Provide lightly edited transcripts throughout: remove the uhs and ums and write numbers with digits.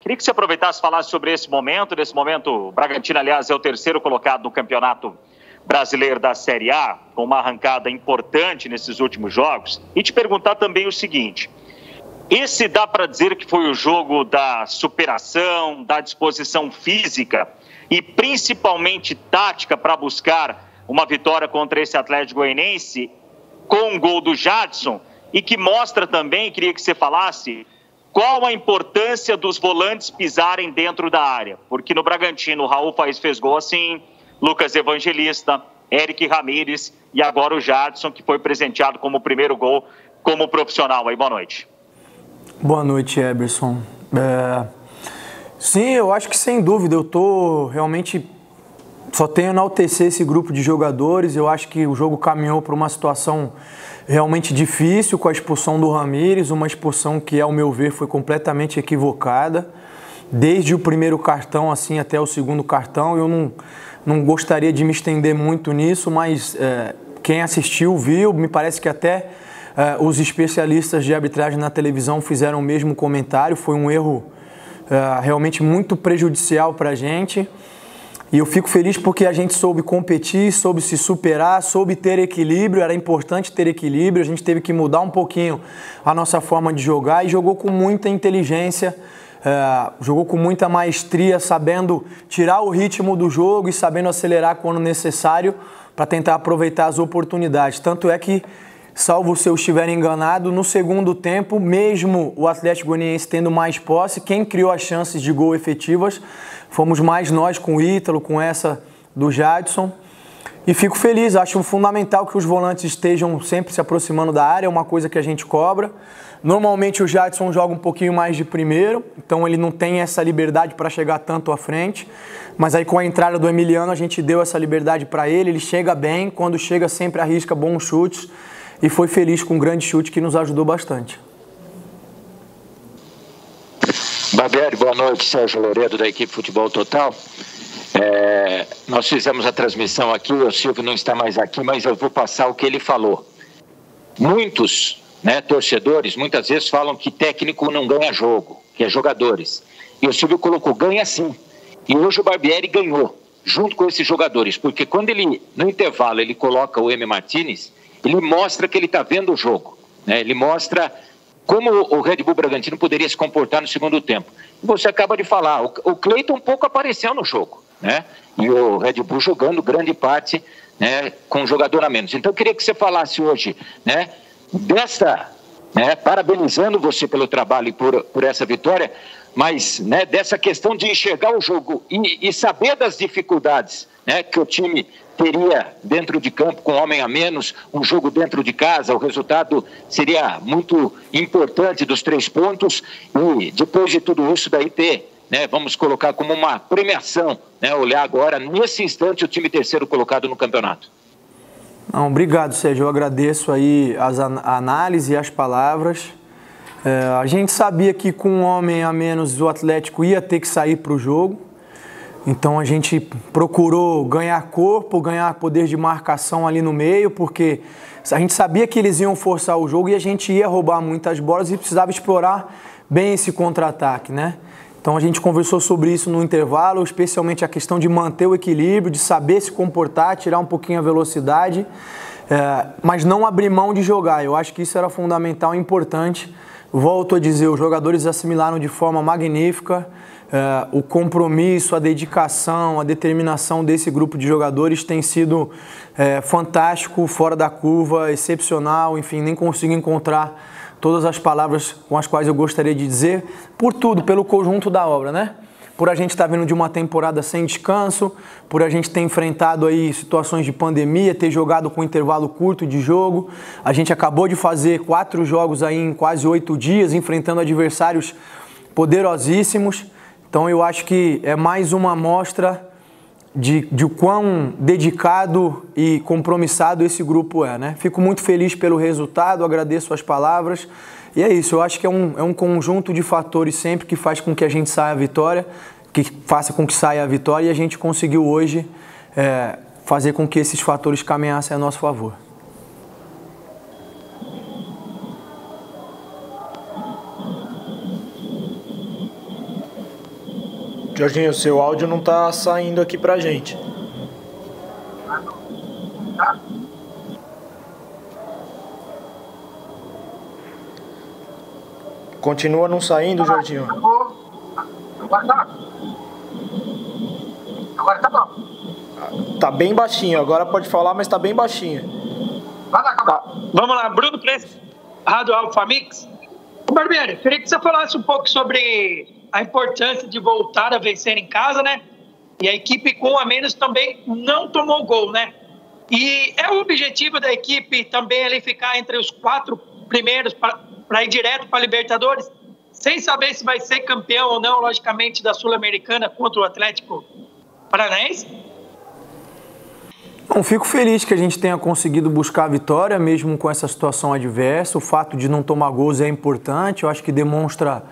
Queria que você aproveitasse e falasse sobre esse momento. Nesse momento, o Bragantino, aliás, é o terceiro colocado no Campeonato Brasileiro da Série A, com uma arrancada importante nesses últimos jogos. E te perguntar também o seguinte: esse dá para dizer que foi o jogo da superação, da disposição física e principalmente tática para buscar uma vitória contra esse Atlético Goianiense, com o gol do Jadson, e que mostra também, queria que você falasse, qual a importância dos volantes pisarem dentro da área. Porque no Bragantino o Raul fez gol assim, Lucas Evangelista, Eric Ramírez e agora o Jadson, que foi presenteado como primeiro gol como profissional. Aí, boa noite. Boa noite, Eberson. Sim, eu acho que sem dúvida, eu tô realmente... Só tenho a enaltecer esse grupo de jogadores. Eu acho que o jogo caminhou para uma situação realmente difícil com a expulsão do Ramírez, uma expulsão que, ao meu ver, foi completamente equivocada. Desde o primeiro cartão assim até o segundo cartão, eu não gostaria de me estender muito nisso, mas quem assistiu viu, me parece que até os especialistas de arbitragem na televisão fizeram o mesmo comentário. Foi um erro realmente muito prejudicial para a gente. E eu fico feliz porque a gente soube competir, soube se superar, soube ter equilíbrio. Era importante ter equilíbrio, a gente teve que mudar um pouquinho a nossa forma de jogar e jogou com muita inteligência, jogou com muita maestria, sabendo tirar o ritmo do jogo e sabendo acelerar quando necessário para tentar aproveitar as oportunidades. Tanto é que, salvo se eu estiver enganado, no segundo tempo, mesmo o Atlético Goianiense tendo mais posse, quem criou as chances de gol efetivas fomos mais nós, com o Ítalo, com essa do Jadson. E fico feliz, acho fundamental que os volantes estejam sempre se aproximando da área, é uma coisa que a gente cobra. Normalmente o Jadson joga um pouquinho mais de primeiro, então ele não tem essa liberdade para chegar tanto à frente. Mas aí com a entrada do Emiliano a gente deu essa liberdade para ele, ele chega bem, quando chega sempre arrisca bons chutes. E foi feliz com um grande chute que nos ajudou bastante. Barbieri, boa noite. Sérgio Loredo, da equipe Futebol Total. Nós fizemos a transmissão aqui, o Silvio não está mais aqui, mas eu vou passar o que ele falou. Muitos torcedores, muitas vezes falam que técnico não ganha jogo, que é jogadores. E o Silvio colocou, ganha sim. E hoje o Barbieri ganhou, junto com esses jogadores, porque quando ele, no intervalo, ele coloca o M. Martinez, ele mostra que ele está vendo o jogo, ele mostra como o Red Bull Bragantino poderia se comportar no segundo tempo. Você acaba de falar, o Cleiton um pouco apareceu no jogo, e o Red Bull jogando grande parte com um jogador a menos. Então eu queria que você falasse hoje parabenizando você pelo trabalho e por essa vitória, mas dessa questão de enxergar o jogo e saber das dificuldades que o time teria dentro de campo com homem a menos, um jogo dentro de casa, o resultado seria muito importante dos 3 pontos e depois de tudo isso daí ter, vamos colocar como uma premiação, olhar agora nesse instante o time terceiro colocado no campeonato. Não, obrigado, Sérgio, eu agradeço aí a análise e as palavras. A gente sabia que com um homem a menos o Atlético ia ter que sair para o jogo. Então a gente procurou ganhar corpo, ganhar poder de marcação ali no meio, porque a gente sabia que eles iam forçar o jogo e a gente ia roubar muitas bolas e precisava explorar bem esse contra-ataque, Então a gente conversou sobre isso no intervalo, especialmente a questão de manter o equilíbrio, de saber se comportar, tirar um pouquinho a velocidade, mas não abrir mão de jogar. Eu acho que isso era fundamental e importante. Volto a dizer, os jogadores assimilaram de forma magnífica. O compromisso, a dedicação, a determinação desse grupo de jogadores tem sido fantástico, fora da curva, excepcional, enfim, nem consigo encontrar todas as palavras com as quais eu gostaria de dizer, por tudo, pelo conjunto da obra, Por a gente estar vindo de uma temporada sem descanso, por a gente ter enfrentado aí situações de pandemia, ter jogado com intervalo curto de jogo, a gente acabou de fazer 4 jogos aí em quase 8 dias, enfrentando adversários poderosíssimos. Então eu acho que é mais uma amostra de o quão dedicado e compromissado esse grupo é, Fico muito feliz pelo resultado, agradeço as palavras. E é isso, eu acho que é um conjunto de fatores sempre que faz com que a gente saia a vitória, que faça com que saia a vitória, e a gente conseguiu hoje fazer com que esses fatores caminhassem a nosso favor. Jorginho, seu áudio não tá saindo aqui pra gente. Continua não saindo, Jorginho? Agora tá bom. Tá bem baixinho, agora pode falar, mas tá bem baixinho. Tá. Vamos lá, Bruno Preço, Rádio Alfa Mix. Barbieri, queria que você falasse um pouco sobre a importância de voltar a vencer em casa, né? E a equipe com um a menos também não tomou gol, né? E é o objetivo da equipe também ele ficar entre os 4 primeiros para ir direto para a Libertadores, sem saber se vai ser campeão ou não, logicamente, da Sul-Americana contra o Atlético Paranaense? Bom, fico feliz que a gente tenha conseguido buscar a vitória, mesmo com essa situação adversa. O fato de não tomar gols é importante, eu acho que demonstra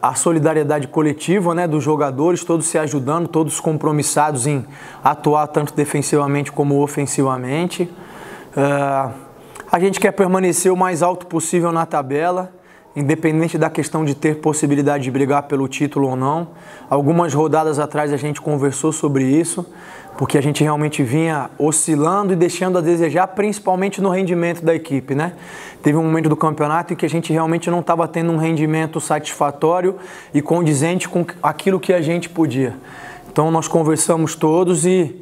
a solidariedade coletiva, né, dos jogadores, todos se ajudando, todos compromissados em atuar tanto defensivamente como ofensivamente. A gente quer permanecer o mais alto possível na tabela, independente da questão de ter possibilidade de brigar pelo título ou não. Algumas rodadas atrás a gente conversou sobre isso, porque a gente realmente vinha oscilando e deixando a desejar, principalmente no rendimento da equipe, né? Teve um momento do campeonato em que a gente realmente não estava tendo um rendimento satisfatório e condizente com aquilo que a gente podia. Então nós conversamos todos e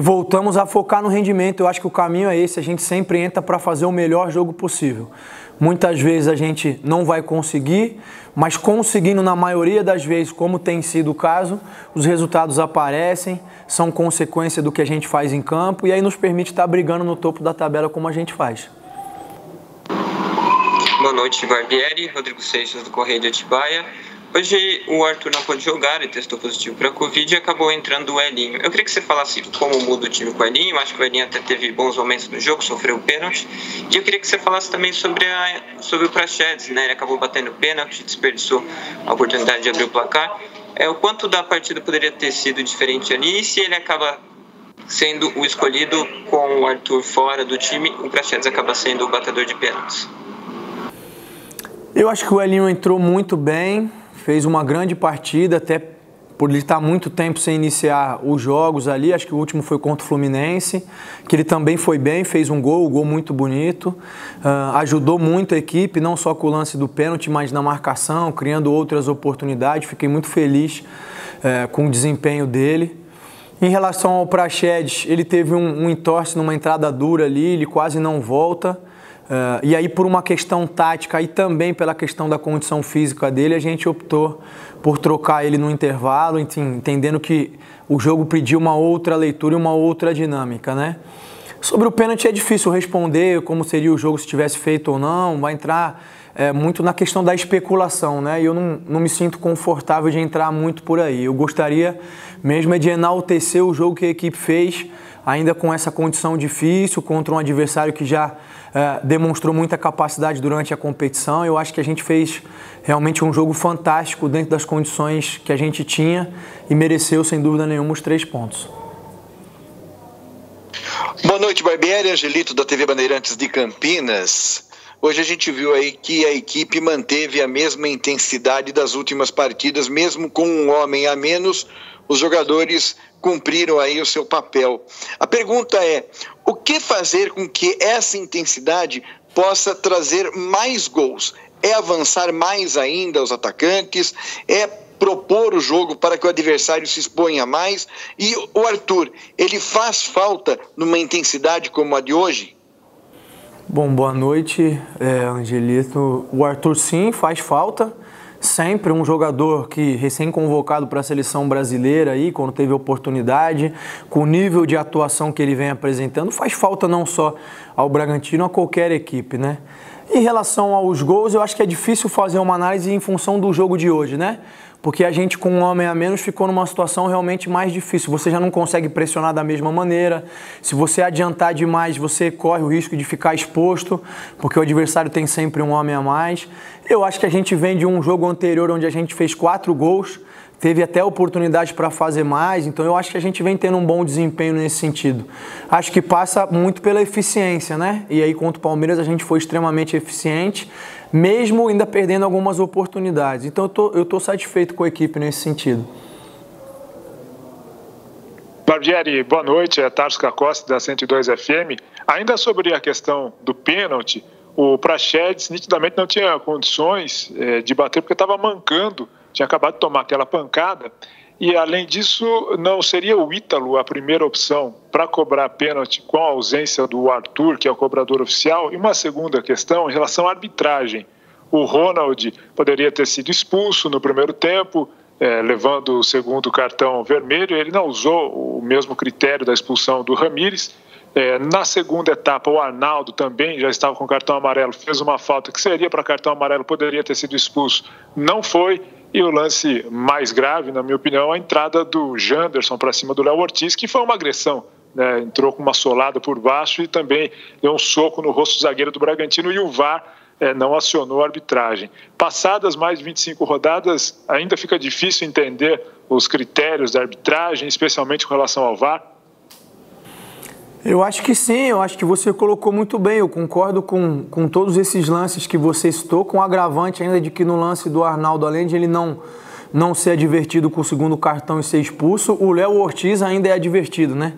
voltamos a focar no rendimento. Eu acho que o caminho é esse, a gente sempre entra para fazer o melhor jogo possível. Muitas vezes a gente não vai conseguir, mas conseguindo na maioria das vezes, como tem sido o caso, os resultados aparecem, são consequência do que a gente faz em campo e aí nos permite estar brigando no topo da tabela como a gente faz. Boa noite, Barbieri, Rodrigo Seixas do Correio de Atibaia. Hoje o Arthur não pôde jogar, ele testou positivo para a Covid e acabou entrando o Elinho. Eu queria que você falasse como muda o time com o Elinho. Acho que o Elinho até teve bons momentos no jogo, sofreu o pênalti. E eu queria que você falasse também sobre o Praxedes, né? Ele acabou batendo o pênalti, desperdiçou a oportunidade de abrir o placar. O quanto da partida poderia ter sido diferente ali e se ele acaba sendo o escolhido com o Arthur fora do time, o Praxedes acaba sendo o batedor de pênaltis. Eu acho que o Elinho entrou muito bem. Fez uma grande partida, até por ele estar muito tempo sem iniciar os jogos ali. Acho que o último foi contra o Fluminense, que ele também foi bem, fez um gol muito bonito. Ajudou muito a equipe, não só com o lance do pênalti, mas na marcação, criando outras oportunidades. Fiquei muito feliz com o desempenho dele. Em relação ao Praxedes, ele teve um entorse numa entrada dura ali, ele quase não volta. E aí, por uma questão tática e também pela questão da condição física dele, a gente optou por trocar ele no intervalo, entendendo que o jogo pediu uma outra leitura e uma outra dinâmica, né? Sobre o pênalti é difícil responder como seria o jogo se tivesse feito ou não, vai entrar muito na questão da especulação, né? E eu não me sinto confortável de entrar muito por aí. Eu gostaria mesmo de enaltecer o jogo que a equipe fez, ainda com essa condição difícil, contra um adversário que já demonstrou muita capacidade durante a competição. Eu acho que a gente fez realmente um jogo fantástico dentro das condições que a gente tinha e mereceu, sem dúvida nenhuma, os 3 pontos. Boa noite, Barbieri, Angelito da TV Bandeirantes de Campinas. Hoje a gente viu aí que a equipe manteve a mesma intensidade das últimas partidas, mesmo com um homem a menos, os jogadores cumpriram aí o seu papel. A pergunta é, o que fazer com que essa intensidade possa trazer mais gols? É avançar mais ainda os atacantes? É propor o jogo para que o adversário se exponha mais? E o Arthur, ele faz falta numa intensidade como a de hoje? Bom, boa noite, Angelito. O Arthur sim faz falta. Sempre um jogador que recém-convocado para a seleção brasileira aí, quando teve oportunidade, com o nível de atuação que ele vem apresentando, faz falta não só ao Bragantino, a qualquer equipe, né? Em relação aos gols, eu acho que é difícil fazer uma análise em função do jogo de hoje, né? Porque a gente com um homem a menos ficou numa situação realmente mais difícil. Você já não consegue pressionar da mesma maneira. Se você adiantar demais, você corre o risco de ficar exposto, porque o adversário tem sempre um homem a mais. Eu acho que a gente vem de um jogo anterior onde a gente fez 4 gols, teve até oportunidade para fazer mais, então eu acho que a gente vem tendo um bom desempenho nesse sentido. Acho que passa muito pela eficiência, né? E aí contra o Palmeiras a gente foi extremamente eficiente, mesmo ainda perdendo algumas oportunidades. Então eu tô satisfeito com a equipe nesse sentido. Barbieri, boa noite, é Tarso Costa da 102 FM. Ainda sobre a questão do pênalti, o Praxedes nitidamente não tinha condições de bater porque estava mancando, tinha acabado de tomar aquela pancada. E, além disso, não seria o Ítalo a primeira opção para cobrar pênalti com a ausência do Arthur, que é o cobrador oficial? E uma segunda questão em relação à arbitragem. O Ronald poderia ter sido expulso no primeiro tempo, levando o segundo cartão vermelho. Ele não usou o mesmo critério da expulsão do Ramírez. Na segunda etapa, o Arnaldo também já estava com cartão amarelo, fez uma falta que seria para cartão amarelo, poderia ter sido expulso, não foi. E o lance mais grave, na minha opinião, a entrada do Janderson para cima do Léo Ortiz, que foi uma agressão, né? Entrou com uma solada por baixo e também deu um soco no rosto do zagueiro do Bragantino, e o VAR não acionou a arbitragem. Passadas mais de 25 rodadas, ainda fica difícil entender os critérios da arbitragem, especialmente com relação ao VAR. Eu acho que sim, eu acho que você colocou muito bem, eu concordo com todos esses lances que você citou, com o agravante ainda de que no lance do Arnaldo, além de ele não ser advertido com o segundo cartão e ser expulso, o Léo Ortiz ainda é advertido, né?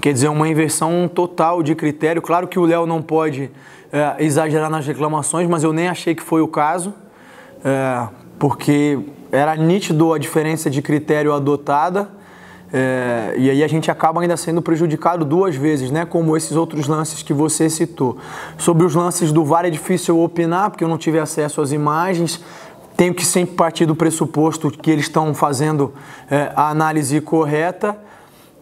Quer dizer, uma inversão total de critério. Claro que o Léo não pode exagerar nas reclamações, mas eu nem achei que foi o caso, porque era nítido a diferença de critério adotada. E aí a gente acaba ainda sendo prejudicado duas vezes, né? Como esses outros lances que você citou. Sobre os lances do VAR é difícil eu opinar, porque eu não tive acesso às imagens. Tenho que sempre partir do pressuposto que eles estão fazendo a análise correta.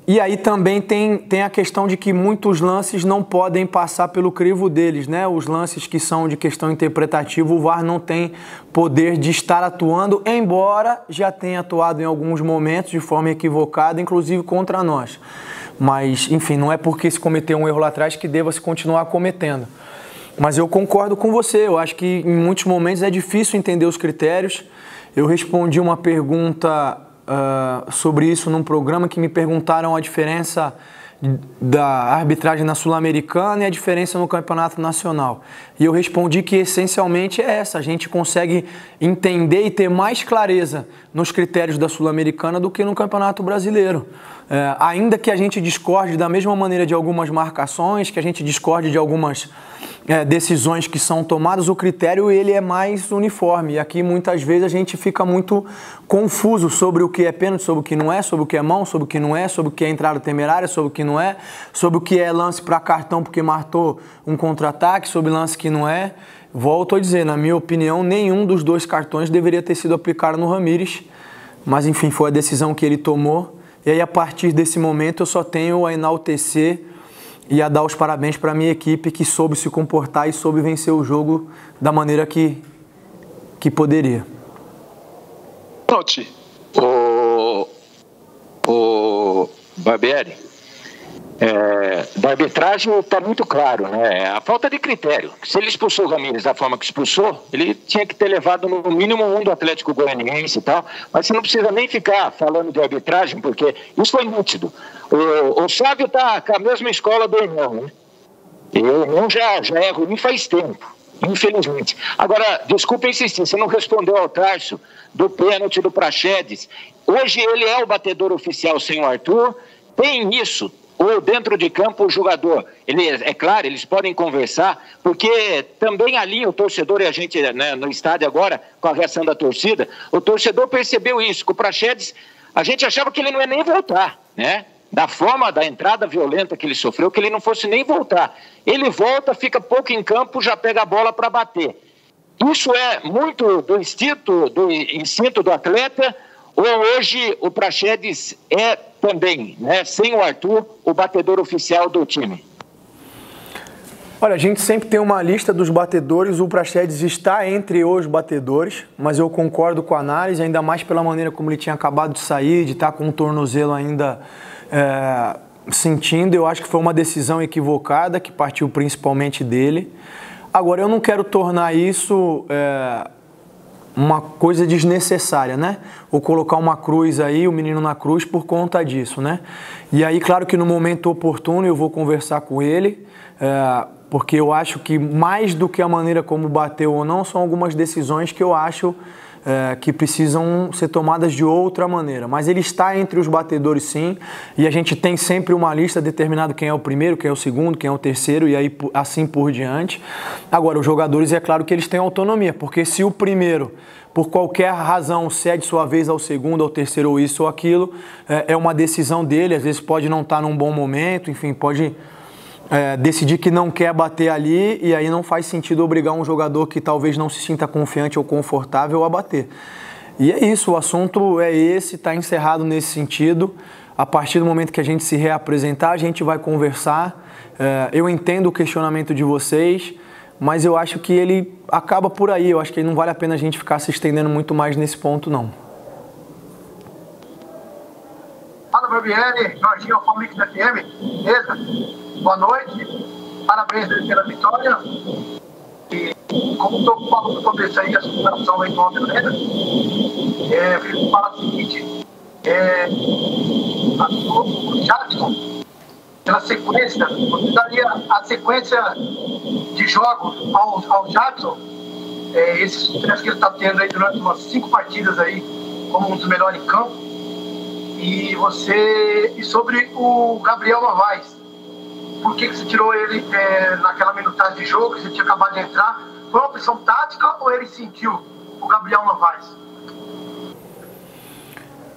E aí também tem a questão de que muitos lances não podem passar pelo crivo deles, né? Os lances que são de questão interpretativa, o VAR não tem poder de estar atuando, embora já tenha atuado em alguns momentos de forma equivocada, inclusive contra nós. Mas, enfim, não é porque se cometeu um erro lá atrás que deva se continuar cometendo. Mas eu concordo com você, eu acho que em muitos momentos é difícil entender os critérios. Eu respondi uma pergunta sobre isso num programa que me perguntaram a diferença da arbitragem na Sul-Americana e a diferença no Campeonato Nacional. E eu respondi que essencialmente é essa, a gente consegue entender e ter mais clareza nos critérios da Sul-Americana do que no Campeonato Brasileiro. Ainda que a gente discorde da mesma maneira de algumas marcações, que a gente discorde de algumas decisões que são tomadas, o critério ele é mais uniforme. E aqui muitas vezes a gente fica muito confuso sobre o que é pênalti, sobre o que não é, sobre o que é mão, sobre o que não é, sobre o que é entrada temerária, sobre o que não é, sobre o que é lance para cartão porque matou um contra-ataque, sobre lance que não é. Volto a dizer, na minha opinião, nenhum dos dois cartões deveria ter sido aplicado no Ramírez, mas enfim, foi a decisão que ele tomou. E aí a partir desse momento eu só tenho a enaltecer e a dar os parabéns para a minha equipe que soube se comportar e soube vencer o jogo da maneira que poderia. O Barbieri, da arbitragem está muito claro, né? A falta de critério. Se ele expulsou o Ramírez da forma que expulsou, ele tinha que ter levado no mínimo um do Atlético Goianiense e tal, mas você não precisa nem ficar falando de arbitragem, porque isso foi nítido. O Sávio está com a mesma escola do irmão, né? E o irmão já é ruim faz tempo, infelizmente. Agora, desculpa insistir, você não respondeu ao Tarso do pênalti do Praxedes. Hoje ele é o batedor oficial sem o Arthur, tem isso. Ou dentro de campo o jogador, é claro, eles podem conversar, porque também ali o torcedor e a gente, né, no estádio agora, com a reação da torcida, o torcedor percebeu isso, que o Praxedes, a gente achava que ele não ia nem voltar, né? Da forma da entrada violenta que ele sofreu, que ele não fosse nem voltar. Ele volta, fica pouco em campo, já pega a bola para bater. Isso é muito do instinto do atleta, ou hoje o Praxedes é também, né, sem o Arthur, o batedor oficial do time? Olha, a gente sempre tem uma lista dos batedores, o Praxedes está entre os batedores, mas eu concordo com a análise, ainda mais pela maneira como ele tinha acabado de sair, de estar com o tornozelo ainda sentindo. Eu acho que foi uma decisão equivocada, que partiu principalmente dele. Agora, eu não quero tornar isso uma coisa desnecessária, né? Ou colocar uma cruz aí, o menino na cruz, por conta disso, né? E aí, claro que no momento oportuno eu vou conversar com ele, porque eu acho que mais do que a maneira como bateu ou não, são algumas decisões que eu acho que precisam ser tomadas de outra maneira. Mas ele está entre os batedores, sim, e a gente tem sempre uma lista determinada quem é o primeiro, quem é o segundo, quem é o terceiro, e aí assim por diante. Agora, os jogadores, é claro que eles têm autonomia, porque se o primeiro, por qualquer razão, cede sua vez ao segundo, ao terceiro, ou isso ou aquilo, é uma decisão dele, às vezes pode não estar num bom momento, enfim, pode decidir que não quer bater ali, e aí não faz sentido obrigar um jogador que talvez não se sinta confiante ou confortável a bater. E é isso, o assunto é esse, está encerrado nesse sentido. A partir do momento que a gente se reapresentar, a gente vai conversar. Eu entendo o questionamento de vocês, mas eu acho que ele acaba por aí. Eu acho que não vale a pena a gente ficar se estendendo muito mais nesse ponto, não. Fala, Barbieri, Jorginho, Alfamix da FM, beleza? Boa noite, parabéns pela vitória. E como estou falando no começo aí, a superação aí do homem, né? Eu falo o seguinte, o Jadson, pela sequência, você daria a sequência de jogos ao Jadson, esse sucesso que ele está tendo aí durante umas 5 partidas aí, como um dos melhores em campo. E sobre o Gabriel Novaes, por que você tirou ele naquela minutagem de jogo, que você tinha acabado de entrar? Foi uma opção tática ou ele sentiu o Gabriel Novaes?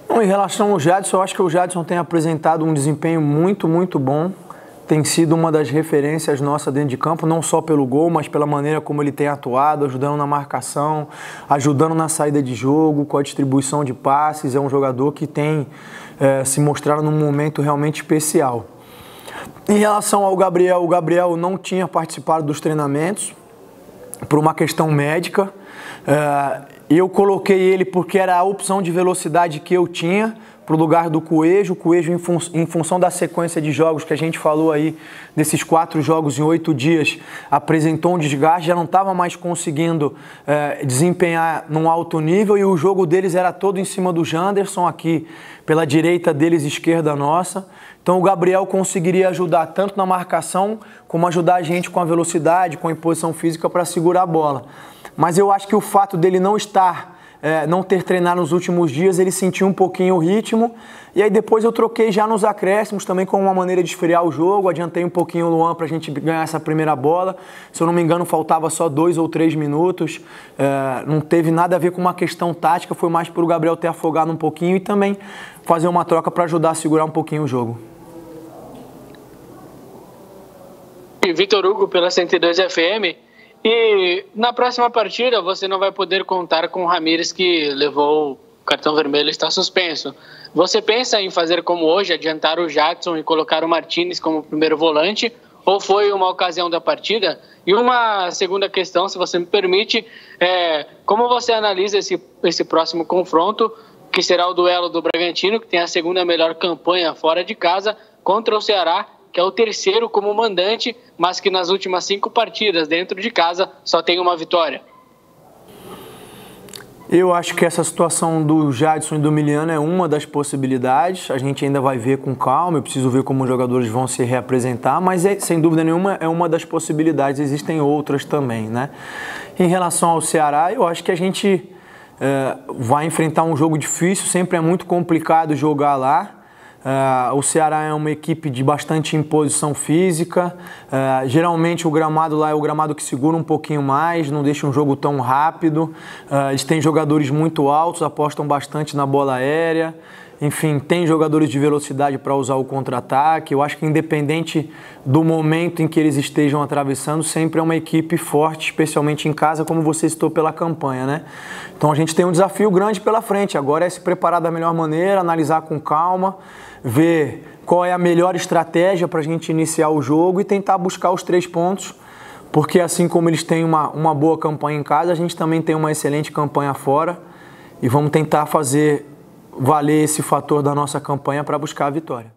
Bom, em relação ao Jadson, eu acho que o Jadson tem apresentado um desempenho muito, muito bom. Tem sido uma das referências nossas dentro de campo, não só pelo gol, mas pela maneira como ele tem atuado, ajudando na marcação, ajudando na saída de jogo, com a distribuição de passes. É um jogador que tem se mostrado num momento realmente especial. Em relação ao Gabriel, o Gabriel não tinha participado dos treinamentos por uma questão médica. Eu coloquei ele porque era a opção de velocidade que eu tinha para o lugar do Coelho. O Coelho, em função da sequência de jogos que a gente falou aí, desses 4 jogos em 8 dias, apresentou um desgaste, já não estava mais conseguindo desempenhar num alto nível, e o jogo deles era todo em cima do Janderson, aqui pela direita deles, esquerda nossa. Então o Gabriel conseguiria ajudar tanto na marcação, como ajudar a gente com a velocidade, com a imposição física para segurar a bola. Mas eu acho que o fato dele não ter treinado nos últimos dias, ele sentiu um pouquinho o ritmo, e aí depois eu troquei já nos acréscimos também como uma maneira de esfriar o jogo, adiantei um pouquinho o Luan para a gente ganhar essa primeira bola. Se eu não me engano, faltava só 2 ou 3 minutos, não teve nada a ver com uma questão tática, foi mais para o Gabriel ter afogado um pouquinho e também fazer uma troca para ajudar a segurar um pouquinho o jogo. Vitor Hugo pela 102 FM. E na próxima partida você não vai poder contar com o Ramires, que levou o cartão vermelho e está suspenso. Você pensa em fazer como hoje, adiantar o Jadson e colocar o Martínez como primeiro volante, ou foi uma ocasião da partida? E uma segunda questão, se você me permite, como você analisa esse próximo confronto, que será o duelo do Bragantino, que tem a segunda melhor campanha fora de casa, contra o Ceará, que é o terceiro como mandante, mas que nas últimas 5 partidas dentro de casa só tem uma vitória? Eu acho que essa situação do Jadson e do Miliano é uma das possibilidades. A gente ainda vai ver com calma, eu preciso ver como os jogadores vão se reapresentar, mas sem dúvida nenhuma é uma das possibilidades, existem outras também, né? Em relação ao Ceará, eu acho que a gente vai enfrentar um jogo difícil, sempre é muito complicado jogar lá. O Ceará é uma equipe de bastante imposição física, geralmente o gramado lá é o gramado que segura um pouquinho mais, não deixa um jogo tão rápido, eles têm jogadores muito altos, apostam bastante na bola aérea, enfim, tem jogadores de velocidade para usar o contra-ataque. Eu acho que independente do momento em que eles estejam atravessando, sempre é uma equipe forte, especialmente em casa, como você citou pela campanha, né? Então a gente tem um desafio grande pela frente, agora é se preparar da melhor maneira, analisar com calma, ver qual é a melhor estratégia para a gente iniciar o jogo e tentar buscar os 3 pontos, porque assim como eles têm uma boa campanha em casa, a gente também tem uma excelente campanha fora, e vamos tentar fazer valer esse fator da nossa campanha para buscar a vitória.